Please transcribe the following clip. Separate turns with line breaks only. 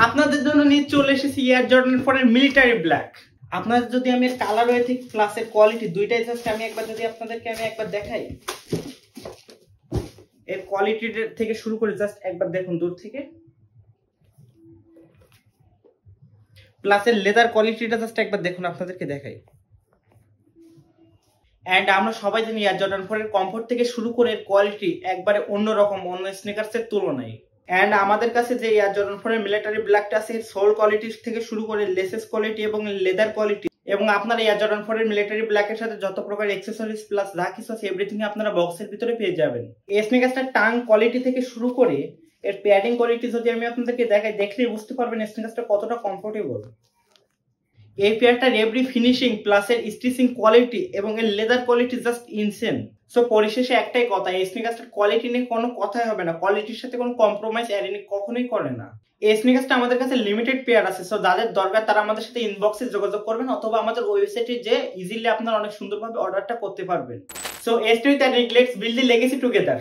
আপনাদের জন্য নিয়ে চলে এসেছি এয়ার জর্ডান 4 এর মিলিটারি ব্ল্যাক। আপনাদের যদি আমি কালার ওয়ে থেকে প্লাসের কোয়ালিটি দুইটাই জাস্ট আমি একবার যদি আপনাদেরকে আমি একবার দেখাই, এর কোয়ালিটি থেকে শুরু করে জাস্ট একবার দেখুন দূর থেকে, প্লাসের লেদার কোয়ালিটিটা জাস্ট একবার দেখুন, আপনাদেরকে দেখাই। এন্ড আমরা সবাই জানি এয়ার জর্ডান 4 এর কমফোর্ট থেকে শুরু করে এর কোয়ালিটি একবারে অন্যরকম, অন্য স্নিকার্সের তুলনায়। এন্ড আমাদের কাছে যে এয়ার জর্ডান 4 এর মিলিটারি ব্ল্যাকটা আছে, সোল কোয়ালিটি থেকে শুরু করে লেসেস কোয়ালিটি এবং লেদার কোয়ালিটি, এবং আপনারা এয়ার জর্ডান 4 এর মিলিটারি ব্ল্যাকের সাথে যত প্রকার অ্যাকসেসরিজ প্লাস যা কিছু আছে এভরিথিং আপনারা বক্সের ভিতরে পেয়ে যাবেন। এই স্নিকার্সটার টাং কোয়ালিটি থেকে শুরু করে এর প্যাডিং কোয়ালিটি যদি আমি আপনাদেরকে দেখাই, দেখলেই বুঝতে পারবেন স্নিকার্সটা কতটা কমফোর্টেবল। এই পেয়ারটার এভরি ফিনিশিং প্লাস এর স্টিচিং কোয়ালিটি এবং এর leather quality just insane. So পরিশেষে একটাই কথা, এই স্নিকার্সটার কোয়ালিটি নিয়ে কোনো কথাই হবে না, কোয়ালিটির সাথে কোনো কম্প্রোমাইজ এরিনি কখনোই করে না। এই স্নিকার্সটা আমাদের কাছে লিমিটেড পেয়ার আছে, সো যাদের দরকার তারা আমাদের সাথে ইনবক্সে যোগাযোগ করবেন অথবা আমাদের ওয়েবসাইটে যে ইজিলি আপনারা অনেক সুন্দরভাবে অর্ডারটা করতে পারবেন। So as to let's build the legacy together.